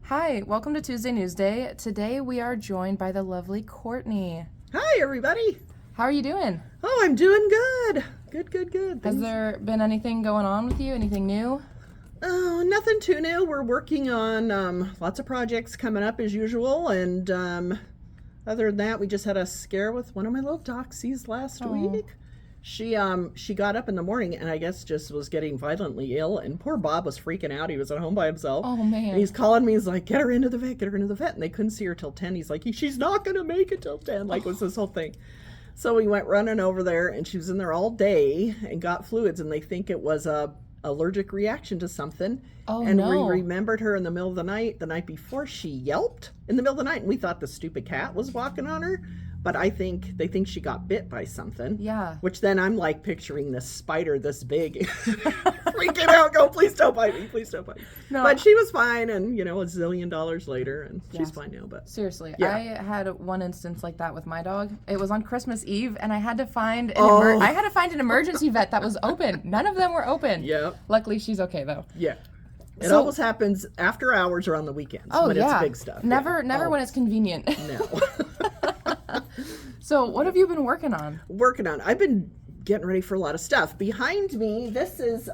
Hi, welcome to Tuesday Newsday. Today we are joined by the lovely Courtney. Hi, everybody. How are you doing? Oh, I'm doing good. Good. Has there been anything going on with you? Anything new? Oh, nothing too new. We're working on lots of projects coming up as usual. And other than that, we just had a scare with one of my little doxies last week. She got up in the morning and I guess just was getting violently ill. And poor Bob was freaking out. He was at home by himself. Oh, man. And he's calling me. He's like, get her into the vet. And they couldn't see her till 10. He's like, she's not going to make it till 10. Like, it was this whole thing. So we went running over there, and she was in there all day and got fluids, and they think it was a allergic reaction to something. Oh, and no. we remembered her in the middle of the night before. She yelped in the middle of the night, and we thought the stupid cat was walking on her. But I think they think she got bit by something. Yeah. Which then I'm like picturing this spider this big. Freaking out, go, please don't bite me. No. But she was fine, and, $1 zillion later, and she's fine now. But seriously, yeah. I had one instance like that with my dog. It was on Christmas Eve, and I had to find an emergency vet that was open. None of them were open. Yeah. Luckily, she's okay, though. Yeah. It always happens after hours or on the weekends when it's big stuff. Never when it's convenient. No. So what have you been working on? I've been getting ready for a lot of stuff. Behind me, this is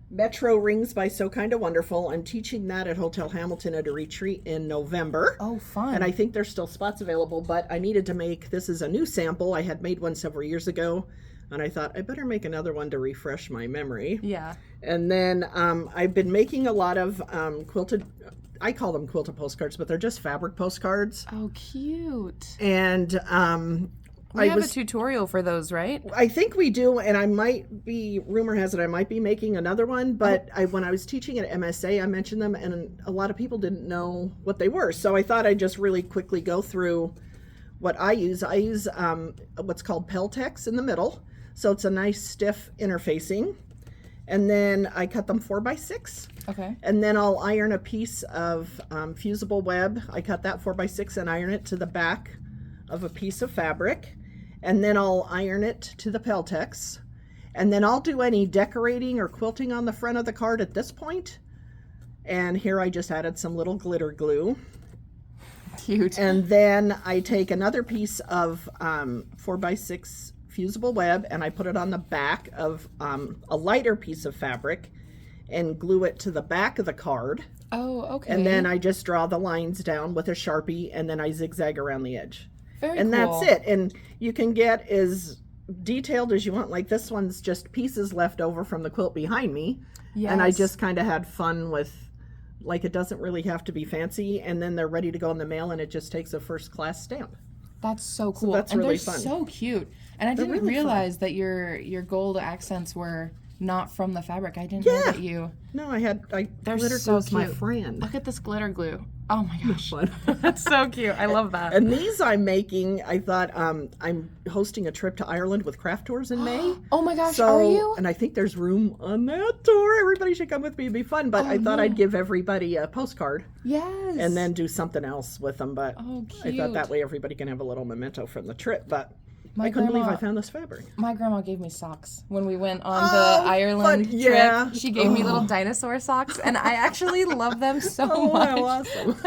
Metro Rings by So Kinda Wonderful. I'm teaching that at Hotel Hamilton at a retreat in November. Oh, fun. And I think there's still spots available, but I needed to this is a new sample. I had made one several years ago, and I thought I better make another one to refresh my memory. Yeah. And then I've been making a lot of quilted, I call them quilted postcards, but they're just fabric postcards. Oh, cute. And we have a tutorial for those, right? I think we do, and rumor has it I might be making another one, but when I was teaching at MSA, I mentioned them, and a lot of people didn't know what they were. So I thought I'd just really quickly go through what I use. I use what's called Peltex in the middle, so it's a nice stiff interfacing. And then I cut them 4x6. Okay. And then I'll iron a piece of fusible web. I cut that 4x6 and iron it to the back of a piece of fabric. And then I'll iron it to the Peltex. And then I'll do any decorating or quilting on the front of the card at this point. And here I just added some little glitter glue. Cute. And then I take another piece of 4x6 fusible web and I put it on the back of a lighter piece of fabric and glue it to the back of the card. Oh, okay. And then I just draw the lines down with a Sharpie and then I zigzag around the edge. Very and cool. That's it. And you can get as detailed as you want. Like this one's just pieces left over from the quilt behind me. Yes. And I just kind of had fun with, like, it doesn't really have to be fancy. And then they're ready to go in the mail and it just takes a first class stamp. That's so cool. So that's and really they're fun. So cute. And I didn't really realize that your gold accents were not from the fabric. I didn't know that you. No, They're glitter so glue's cute. my friend. Look at this glitter glue. Oh my gosh. Fun. That's so cute. I love that. And these I'm making, I thought I'm hosting a trip to Ireland with craft tours in May. Oh my gosh, So, are you? And I think there's room on that tour. Everybody should come with me. It'd be fun. But I thought I'd give everybody a postcard. Yes. And then do something else with them. But cute. I thought that way everybody can have a little memento from the trip. But I couldn't believe I found this fabric. My grandma gave me socks when we went on the Ireland trip. Yeah. She gave me little dinosaur socks, and I actually love them so much. How awesome.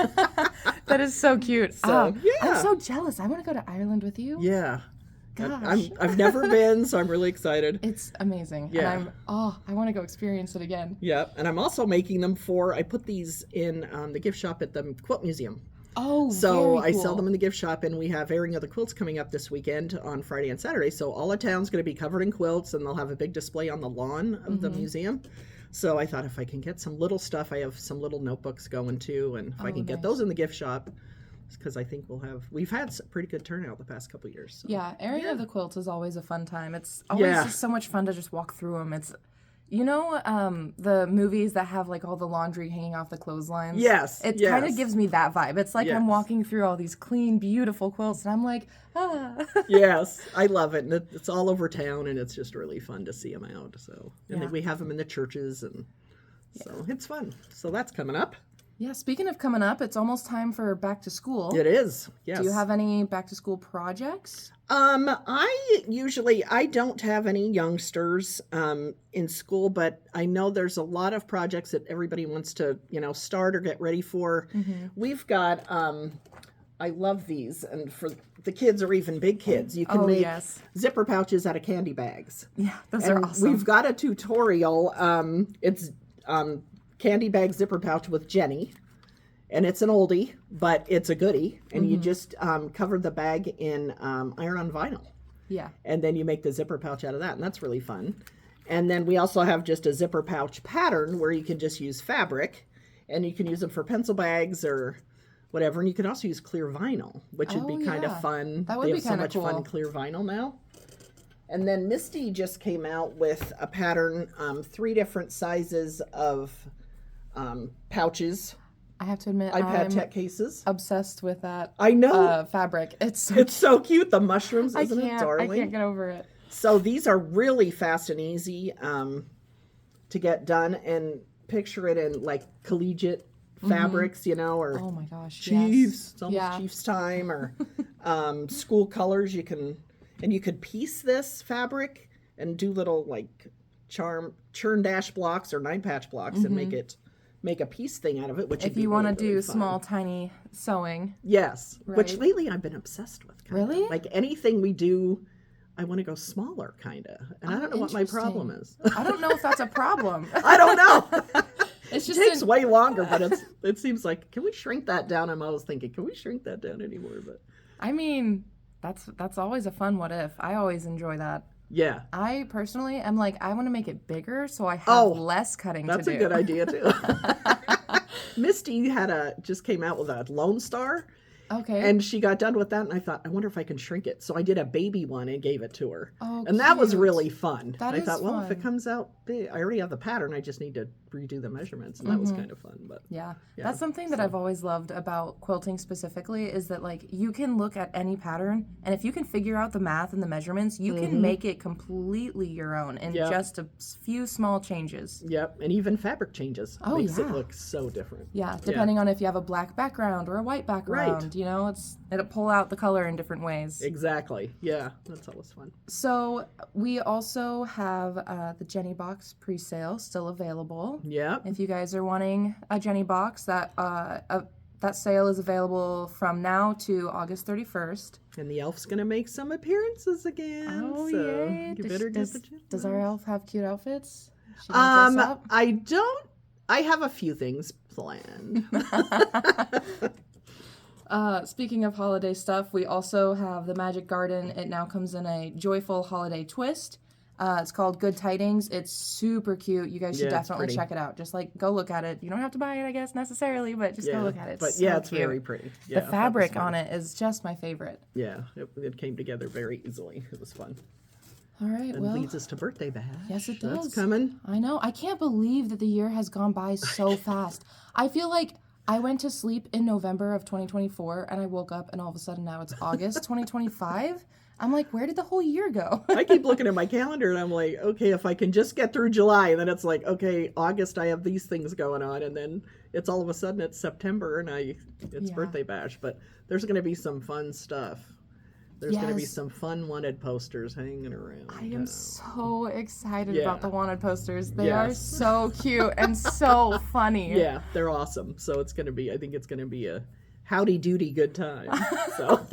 That is so cute. So, yeah. I'm so jealous. I want to go to Ireland with you. Yeah. Gosh. I've never been, so I'm really excited. It's amazing. Yeah. And I want to go experience it again. Yeah. And I'm also making them I put these in the gift shop at the Quilt Museum. Oh, so very I cool. sell them in the gift shop, and we have airing of the quilts coming up this weekend on Friday and Saturday. So all of town's going to be covered in quilts, and they'll have a big display on the lawn of the museum. So I thought if I can get some little stuff, I have some little notebooks going too, and if I can get those in the gift shop, because I think we've had some pretty good turnout the past couple years. So. Yeah, airing of the quilts is always a fun time. It's always just so much fun to just walk through them. It's the movies that have like all the laundry hanging off the clotheslines? Yes. It kind of gives me that vibe. It's like I'm walking through all these clean, beautiful quilts, and I'm like, Yes, I love it. And it's all over town, and it's just really fun to see them out. So, and then we have them in the churches, and so it's fun. So that's coming up. Yeah, speaking of coming up, it's almost time for back to school. It is, yes. Do you have any back to school projects? I don't have any youngsters in school, but I know there's a lot of projects that everybody wants to, start or get ready for. Mm-hmm. We've got, I love these, and for the kids or even big kids, you can make zipper pouches out of candy bags. Yeah, those are awesome. We've got a tutorial. It's candy bag zipper pouch with Jenny. And it's an oldie, but it's a goodie. And you just cover the bag in iron-on vinyl. Yeah. And then you make the zipper pouch out of that, and that's really fun. And then we also have just a zipper pouch pattern where you can just use fabric, and you can use them for pencil bags or whatever. And you can also use clear vinyl, which would be kind of fun. That would be kind of cool. They have so much fun clear vinyl now. And then Misty just came out with a pattern, 3 different sizes of pouches. I have to admit, iPad Tech cases. Obsessed with that. I know fabric. It's so cute. The mushrooms, isn't it, darling? I can't get over it. So these are really fast and easy to get done, and picture it in like collegiate fabrics, or oh my gosh, Chiefs. It's almost Chiefs time, or school colors. You could piece this fabric and do little like churn dash blocks or 9-patch blocks and make a piece thing out of it, which if you want to do small tiny sewing. Yes, right? Which lately I've been obsessed with. Really? Like anything we do, I want to go smaller, kind of. And I don't know what my problem is. I don't know if that's a problem. I don't know. It takes way longer, but it seems like, can we shrink that down? I'm always thinking, can we shrink that down anymore? But I mean, that's always a fun what if. I always enjoy that. Yeah. I personally am like, I want to make it bigger so I have less cutting to do. That's a good idea, too. Misty just came out with a Lone Star. Okay. And she got done with that, and I thought, I wonder if I can shrink it. So I did a baby one and gave it to her. Oh, and that was really fun. I thought, well, if it comes out big, I already have the pattern. I just need to redo the measurements, and that was kind of fun. But yeah, that's something that I've always loved about quilting specifically is that like you can look at any pattern, and if you can figure out the math and the measurements, you can make it completely your own in just a few small changes. Yep, and even fabric changes makes it look so different. Yeah, depending on if you have a black background or a white background, it'll pull out the color in different ways. Exactly. Yeah, that's always fun. So we also have the Jenny box pre-sale still available. Yeah. If you guys are wanting a Jenny box, that sale is available from now to August 31st. And the elf's gonna make some appearances again. Oh, so yay! You better get the Jenny box. Does our elf have cute outfits? I don't. I have a few things planned. Speaking of holiday stuff, we also have the Magic Garden. It now comes in a joyful holiday twist. It's called Good Tidings. It's super cute. You guys should definitely check it out. Just go look at it. You don't have to buy it, I guess, necessarily, but just go look at it. It's it's cute. very pretty. Yeah, the fabric on it is just my favorite. Yeah, it came together very easily. It was fun. All right, and leads us to birthday bash. Yes, it does. That's coming. I know. I can't believe that the year has gone by so fast. I feel like I went to sleep in November of 2024, and I woke up, and all of a sudden now it's August 2025. I'm like, where did the whole year go? I keep looking at my calendar, and I'm like, okay, if I can just get through July, and then it's like, okay, August, I have these things going on, and then it's all of a sudden it's September, and it's birthday bash. But there's going to be some fun stuff. There's going to be some fun wanted posters hanging around. I am so excited about the wanted posters. They are so cute and so funny. Yeah, they're awesome. So I think it's going to be a howdy doody good time. So,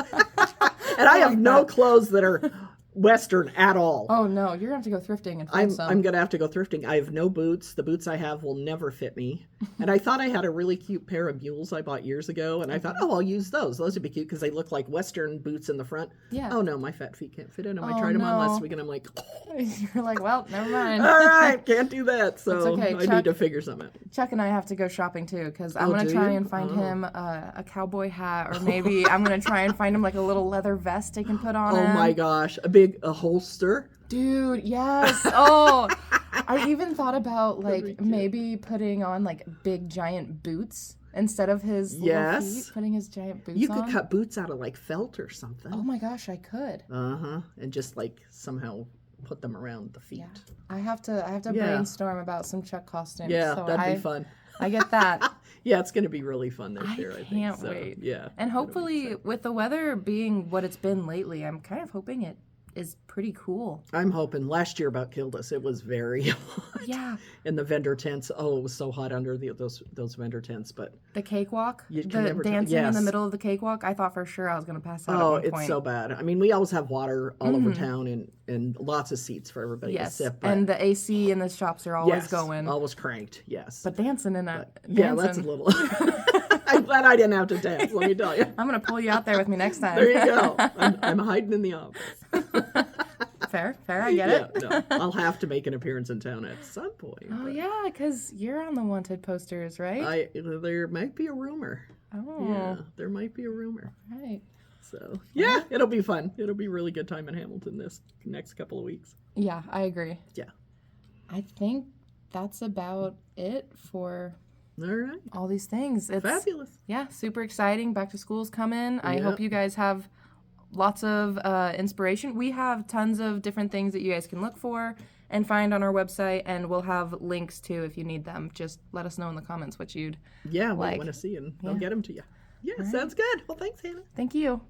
and I have no clothes that are Western at all. Oh no, you're gonna have to go thrifting and find some. I'm gonna have to go thrifting. I have no boots. The boots I have will never fit me. And I thought I had a really cute pair of mules I bought years ago, and I thought, I'll use those. Those would be cute because they look like Western boots in the front. Yeah. Oh no, my fat feet can't fit in them. I tried them on last week, and I'm like, you're like, well, never mind. All right, can't do that. So it's okay. I need to figure something out. Chuck and I have to go shopping too because I'm gonna try and find him a cowboy hat, or maybe I'm gonna try and find him like a little leather vest he can put on. Oh my gosh, a holster. Dude, yes. Oh, I even thought about maybe putting on like big giant boots instead of his little feet. Putting his giant boots on. You could cut boots out of like felt or something. Oh my gosh, I could. And just somehow put them around the feet. Yeah. I have to brainstorm about some Chuck costumes. Yeah, so that'd be fun. I get that. Yeah, it's going to be really fun this year, I think. Can't So, wait. Yeah. And hopefully, with the weather being what it's been lately, I'm kind of hoping it is pretty cool. I'm hoping. Last year about killed us. It was very hot. Yeah. In the vendor tents. Oh, it was so hot under those vendor tents. But the cakewalk, the dancing in the middle of the cakewalk, I thought for sure I was going to pass out. Oh, it's so bad. I mean, we always have water all over town and lots of seats for everybody to sip. But and the AC in the shops are always going. Always cranked. Yes. But dancing in a yeah, that's a little. I'm glad I didn't have to dance. Let me tell you. I'm going to pull you out there with me next time. There you go. I'm hiding in the office. Fair, I get it. No, I'll have to make an appearance in town at some point. Oh, yeah, because you're on the wanted posters, right? There might be a rumor. Oh. Yeah, there might be a rumor. Right. So, yeah, it'll be fun. It'll be a really good time in Hamilton this next couple of weeks. Yeah, I agree. Yeah. I think that's about it for all right. all these things. It's fabulous. Yeah, super exciting. Back to school's coming. I hope you guys have lots of inspiration. We have tons of different things that you guys can look for and find on our website, and we'll have links too if you need them. Just let us know in the comments what you'd we want to see, and I'll get them to you. Yeah, sounds good. Well, thanks, Hannah. Thank you.